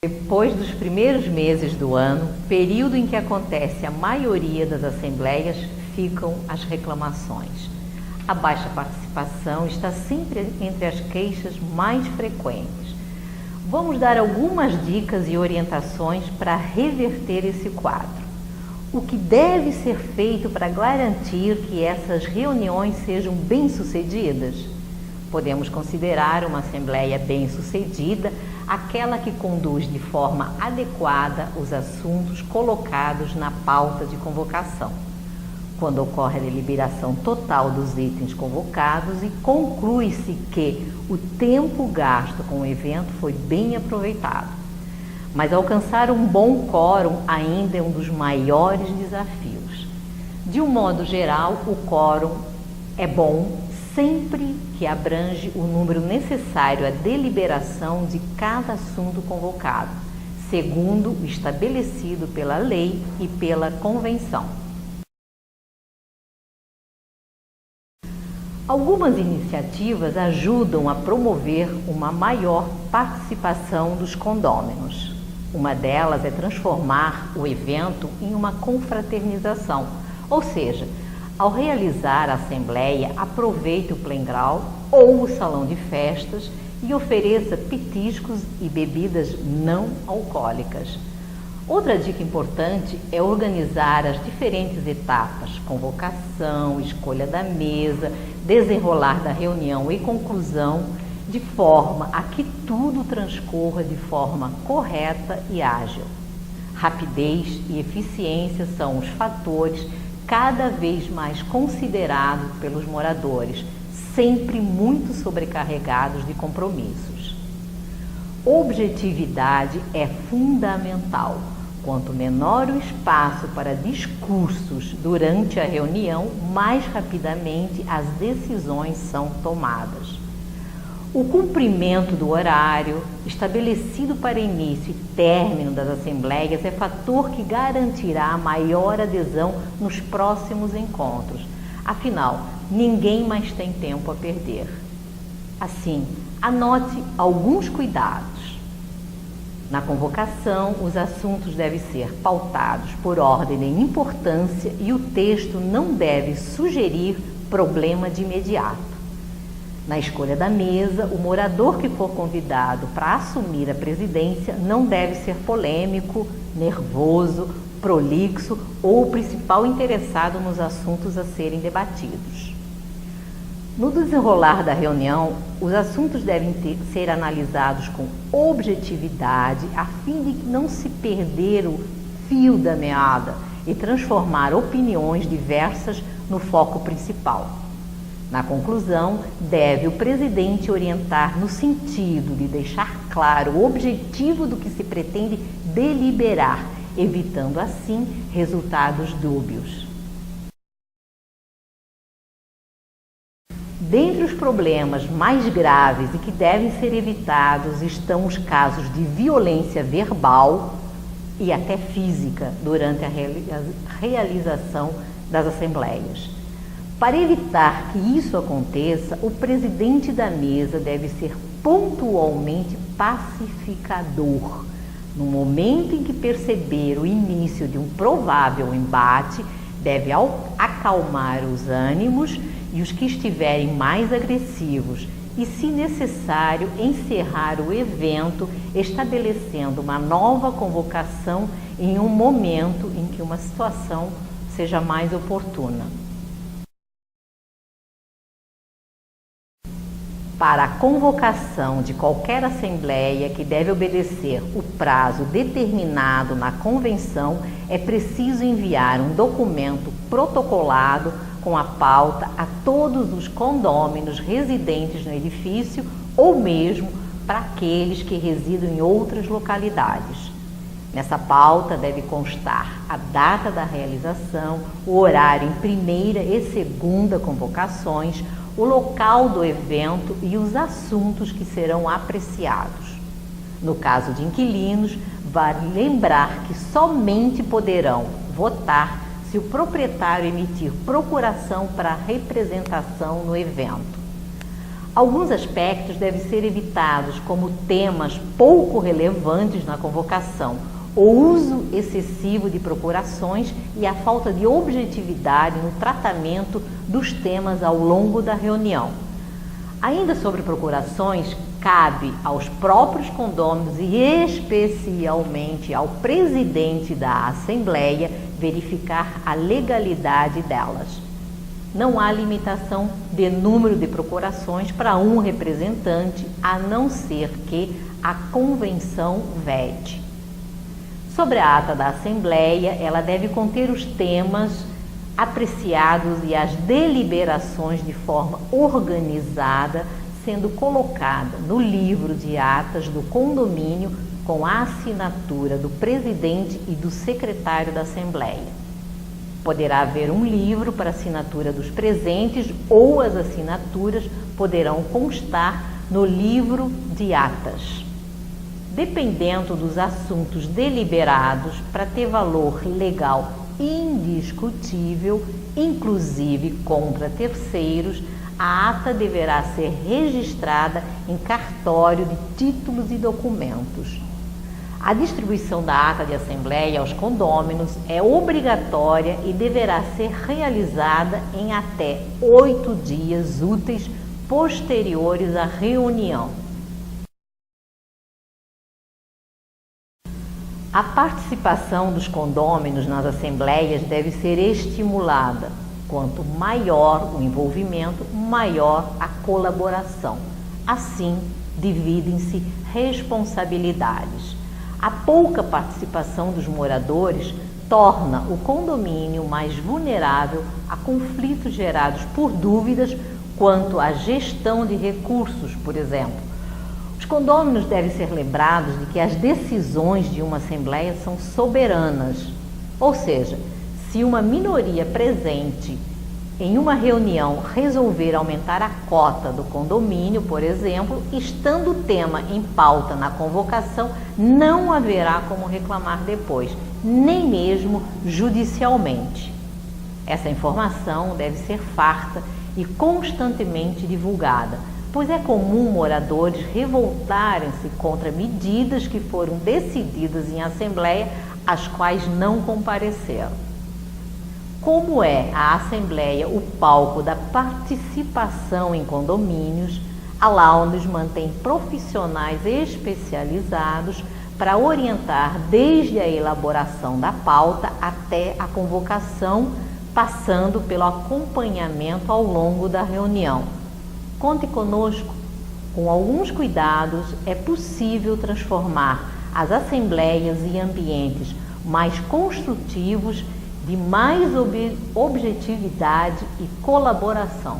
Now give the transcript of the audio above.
Depois dos primeiros meses do ano, período em que acontece a maioria das assembleias, ficam as reclamações. A baixa participação está sempre entre as queixas mais frequentes. Vamos dar algumas dicas e orientações para reverter esse quadro. O que deve ser feito para garantir que essas reuniões sejam bem-sucedidas? Podemos considerar uma assembleia bem-sucedida aquela que conduz de forma adequada os assuntos colocados na pauta de convocação, quando ocorre a deliberação total dos itens convocados e conclui-se que o tempo gasto com o evento foi bem aproveitado. Mas alcançar um bom quórum ainda é um dos maiores desafios. De um modo geral, o quórum é bom sempre que abrange o número necessário à deliberação de cada assunto convocado, segundo o estabelecido pela lei e pela convenção. Algumas iniciativas ajudam a promover uma maior participação dos condôminos. Uma delas é transformar o evento em uma confraternização, ou seja, ao realizar a assembleia, aproveite o playground ou o salão de festas e ofereça petiscos e bebidas não alcoólicas. Outra dica importante é organizar as diferentes etapas, convocação, escolha da mesa, desenrolar da reunião e conclusão, de forma a que tudo transcorra de forma correta e ágil. Rapidez e eficiência são os fatores cada vez mais considerados pelos moradores, sempre muito sobrecarregados de compromissos. Objetividade é fundamental. Quanto menor o espaço para discursos durante a reunião, mais rapidamente as decisões são tomadas. O cumprimento do horário estabelecido para início e término das assembleias é fator que garantirá maior adesão nos próximos encontros. Afinal, ninguém mais tem tempo a perder. Assim, anote alguns cuidados. Na convocação, os assuntos devem ser pautados por ordem de importância e o texto não deve sugerir problema de imediato. Na escolha da mesa, o morador que for convidado para assumir a presidência não deve ser polêmico, nervoso, prolixo ou o principal interessado nos assuntos a serem debatidos. No desenrolar da reunião, os assuntos devem ser analisados com objetividade a fim de não se perder o fio da meada e transformar opiniões diversas no foco principal. Na conclusão, deve o presidente orientar no sentido de deixar claro o objetivo do que se pretende deliberar, evitando assim resultados dúbios. Dentre os problemas mais graves e que devem ser evitados estão os casos de violência verbal e até física durante a realização das assembleias. Para evitar que isso aconteça, o presidente da mesa deve ser pontualmente pacificador. No momento em que perceber o início de um provável embate, deve acalmar os ânimos e os que estiverem mais agressivos e, se necessário, encerrar o evento, estabelecendo uma nova convocação em um momento em que uma situação seja mais oportuna. Para a convocação de qualquer assembleia que deve obedecer o prazo determinado na convenção, é preciso enviar um documento protocolado com a pauta a todos os condôminos residentes no edifício ou mesmo para aqueles que residam em outras localidades. Nessa pauta deve constar a data da realização, o horário em primeira e segunda convocações, o local do evento e os assuntos que serão apreciados. No caso de inquilinos, vale lembrar que somente poderão votar se o proprietário emitir procuração para representação no evento. Alguns aspectos devem ser evitados, como temas pouco relevantes na convocação, o uso excessivo de procurações e a falta de objetividade no tratamento dos temas ao longo da reunião. Ainda sobre procurações, cabe aos próprios condôminos e especialmente ao presidente da Assembleia verificar a legalidade delas. Não há limitação de número de procurações para um representante, a não ser que a convenção vete. Sobre a ata da Assembleia, ela deve conter os temas apreciados e as deliberações de forma organizada, sendo colocada no livro de atas do condomínio com a assinatura do presidente e do secretário da Assembleia. Poderá haver um livro para assinatura dos presentes ou as assinaturas poderão constar no livro de atas. Dependendo dos assuntos deliberados, para ter valor legal indiscutível, inclusive contra terceiros, a ata deverá ser registrada em cartório de títulos e documentos. A distribuição da ata de assembleia aos condôminos é obrigatória e deverá ser realizada em até 8 dias úteis posteriores à reunião. A participação dos condôminos nas assembleias deve ser estimulada. Quanto maior o envolvimento, maior a colaboração. Assim, dividem-se responsabilidades. A pouca participação dos moradores torna o condomínio mais vulnerável a conflitos gerados por dúvidas quanto à gestão de recursos, por exemplo. Os condôminos devem ser lembrados de que as decisões de uma assembleia são soberanas, ou seja, se uma minoria presente em uma reunião resolver aumentar a cota do condomínio, por exemplo, estando o tema em pauta na convocação, não haverá como reclamar depois, nem mesmo judicialmente. Essa informação deve ser farta e constantemente divulgada, pois é comum moradores revoltarem-se contra medidas que foram decididas em assembleia, às quais não compareceram. Como é a Assembleia o palco da participação em condomínios, a Lounge mantém profissionais especializados para orientar desde a elaboração da pauta até a convocação, passando pelo acompanhamento ao longo da reunião. Conte conosco. Com alguns cuidados, é possível transformar as assembleias em ambientes mais construtivos, de mais objetividade e colaboração.